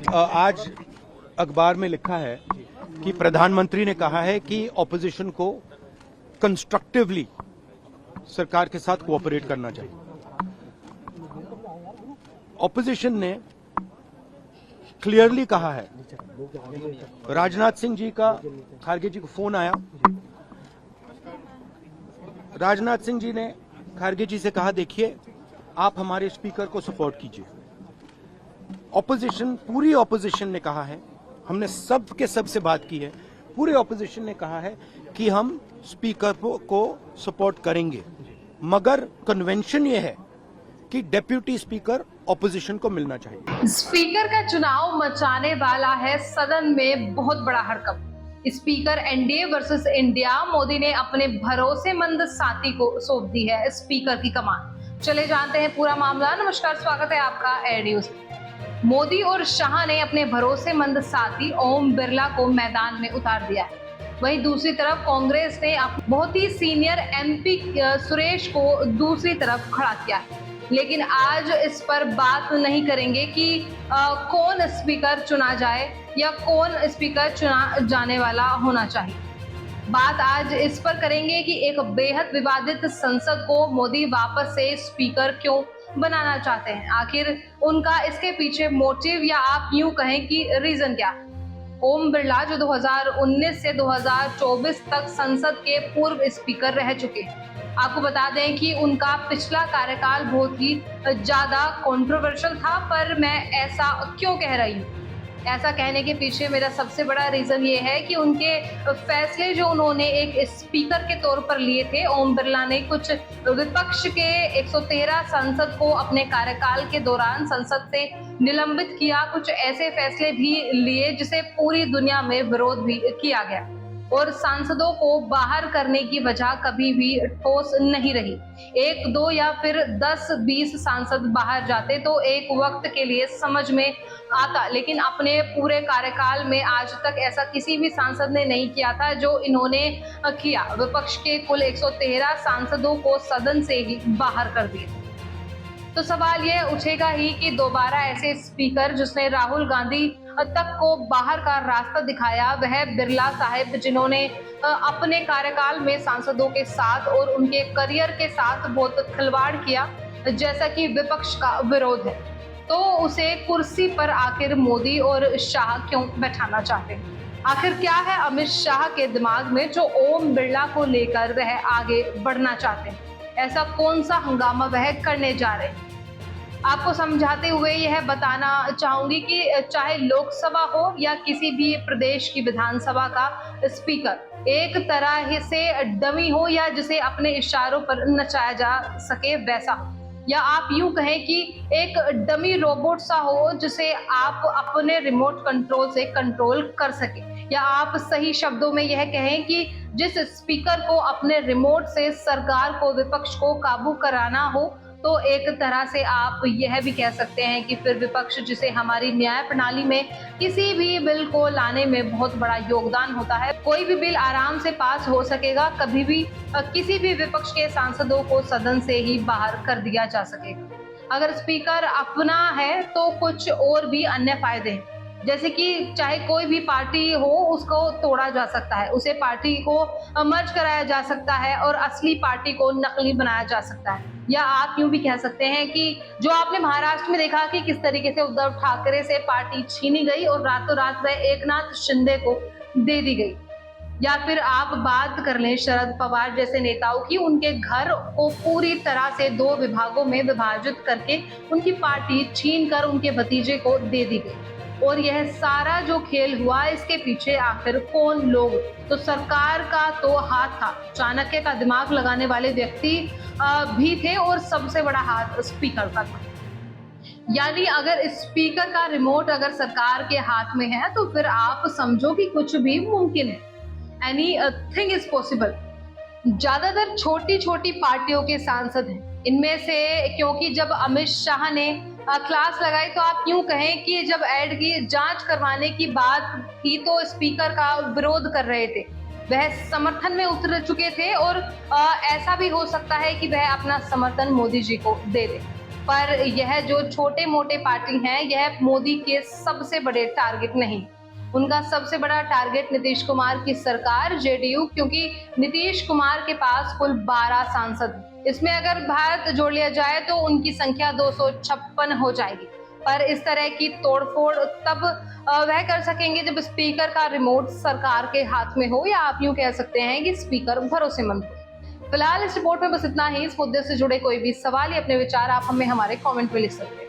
आज अखबार में लिखा है कि प्रधानमंत्री ने कहा है कि ऑपोजिशन को कंस्ट्रक्टिवली सरकार के साथ कोऑपरेट करना चाहिए। ऑपोजिशन ने क्लियरली कहा है, राजनाथ सिंह जी का खारगे जी को फोन आया, राजनाथ सिंह जी ने खारगे जी से कहा देखिए आप हमारे स्पीकर को सपोर्ट कीजिए। ऑपोजिशन, पूरी ऑपोजिशन ने कहा है, हमने सब के सब से बात की है, पूरे ऑपोजिशन ने कहा है कि हम स्पीकर को सपोर्ट करेंगे, मगर कन्वेंशन ये है कि डेप्यूटी स्पीकर ऑपोजिशन को मिलना चाहिए। स्पीकर का चुनाव मचाने वाला है सदन में बहुत बड़ा हड़कंप। Speaker NDA versus India, Modi ने अपने भरोसेमंद साथी को सौंप दी है स्पीकर की कमान। चले जानते हैं पूरा मामला। नमस्कार, स्वागत है आपका एयर न्यूज। मोदी और शाह ने अपने भरोसेमंद साथी ओम बिरला को मैदान में उतार दिया है। वहीं दूसरी तरफ कांग्रेस ने बहुत ही सीनियर एमपी सुरेश को दूसरी तरफ खड़ा किया है। लेकिन आज इस पर बात नहीं करेंगे कि कौन स्पीकर चुना जाए या कौन स्पीकर चुना जाने वाला होना चाहिए। बात आज इस पर करेंगे कि एक बेहद विवादित संसद को मोदी वापस से स्पीकर क्यों बनाना चाहते हैं। आखिर उनका इसके पीछे मोटिव या आप यूं कहें कि रीजन क्या है। ओम बिरला जो 2019 से 2024 तक संसद के पूर्व स्पीकर रह चुके हैं। आपको बता दें कि उनका पिछला कार्यकाल बहुत ही ज्यादा कंट्रोवर्शियल था, पर मैं ऐसा क्यों कह रही हूँ, ऐसा कहने के पीछे मेरा सबसे बड़ा रीजन ये है कि उनके फैसले जो उन्होंने एक स्पीकर के तौर पर लिए थे। ओम बिरला ने कुछ विपक्ष के 113 सांसद को अपने कार्यकाल के दौरान संसद से निलंबित किया। कुछ ऐसे फैसले भी लिए जिसे पूरी दुनिया में विरोध भी किया गया और सांसदों को बाहर करने की वजह कभी भी ठोस नहीं रही। 1, 2 या फिर 10, 20 सांसद बाहर जाते तो एक वक्त के लिए समझ में आता, लेकिन अपने पूरे कार्यकाल में आज तक ऐसा किसी भी सांसद ने नहीं किया था जो इन्होंने किया। विपक्ष के कुल 113 सांसदों को सदन से ही बाहर कर दिया। तो सवाल यह उठेगा ही कि दोबारा ऐसे स्पीकर जिसने राहुल गांधी तक को बाहर का रास्ता दिखाया, वह बिरला साहब जिन्होंने अपने कार्यकाल में सांसदों के साथ और उनके करियर के साथ बहुत खिलवाड़ किया, जैसा कि विपक्ष का विरोध है, तो उसे कुर्सी पर आखिर मोदी और शाह क्यों बैठाना चाहते हैं। आखिर क्या है अमित शाह के दिमाग में जो ओम बिरला को लेकर वह आगे बढ़ना चाहते हैं। ऐसा कौन सा हंगामा वह करने जा रहे हैं। आपको समझाते हुए यह बताना चाहूंगी कि चाहे लोकसभा हो या किसी भी प्रदेश की विधानसभा का स्पीकर एक तरह से डमी हो या जिसे अपने इशारों पर नचाया जा सके वैसा हो, या आप यूं कहें कि एक डमी रोबोट सा हो जिसे आप अपने रिमोट कंट्रोल से कंट्रोल कर सके, या आप सही शब्दों में यह कहें कि जिस स्पीकर को अपने रिमोट से सरकार को, विपक्ष को काबू कराना हो, तो एक तरह से आप यह भी कह सकते हैं कि फिर विपक्ष जिसे हमारी न्याय प्रणाली में किसी भी बिल को लाने में बहुत बड़ा योगदान होता है, कोई भी बिल आराम से पास हो सकेगा, कभी भी किसी भी विपक्ष के सांसदों को सदन से ही बाहर कर दिया जा सकेगा। अगर स्पीकर अपना है तो कुछ और भी अन्य फायदे हैं, जैसे कि चाहे कोई भी पार्टी हो उसको तोड़ा जा सकता है, उसे पार्टी को मर्ज कराया जा सकता है और असली पार्टी को नकली बनाया जा सकता है। या आप यूं भी कह सकते हैं कि जो आपने महाराष्ट्र में देखा कि किस तरीके से उद्धव ठाकरे से पार्टी छीनी गई और रातों रात वह एकनाथ शिंदे को दे दी गई। या फिर आप बात कर लें शरद पवार जैसे नेताओं की, उनके घर को पूरी तरह से 2 विभागों में विभाजित करके उनकी पार्टी छीन कर उनके भतीजे को दे दी गई। और यह सारा जो खेल हुआ, इसके पीछे आखिर कौन लोग, तो सरकार का तो हाथ था, चाणक्य का दिमाग लगाने वाले व्यक्ति भी थे और सबसे बड़ा हाथ स्पीकर का था। यानी अगर स्पीकर का रिमोट अगर सरकार के हाथ में है तो फिर आप समझो कि कुछ भी मुमकिन है, एनीथिंग इज पॉसिबल। ज्यादातर छोटी छोटी पार्टियों के सांसद हैं इनमें से, क्योंकि जब अमित शाह ने क्लास लगाई तो आप यूं कहें कि जब ऐड की जांच करवाने की बात थी तो स्पीकर का विरोध कर रहे थे, वह समर्थन में उतर चुके थे और ऐसा भी हो सकता है कि वह अपना समर्थन मोदी जी को दे दे। पर यह जो छोटे मोटे पार्टी हैं, यह मोदी के सबसे बड़े टारगेट नहीं। उनका सबसे बड़ा टारगेट नीतीश कुमार की सरकार जेडीयू, क्योंकि नीतीश कुमार के पास कुल 12 सांसद हैं। इसमें अगर भारत जोड़ लिया जाए तो उनकी संख्या 256 हो जाएगी। पर इस तरह की तोड़फोड़ तब वह कर सकेंगे जब स्पीकर का रिमोट सरकार के हाथ में हो, या आप यूं कह सकते हैं कि स्पीकर भरोसेमंद हो। फिलहाल इस रिपोर्ट में बस इतना ही। इस मुद्दे से जुड़े कोई भी सवाल या अपने विचार आप हमें हमारे कमेंट में लिख सकते हैं।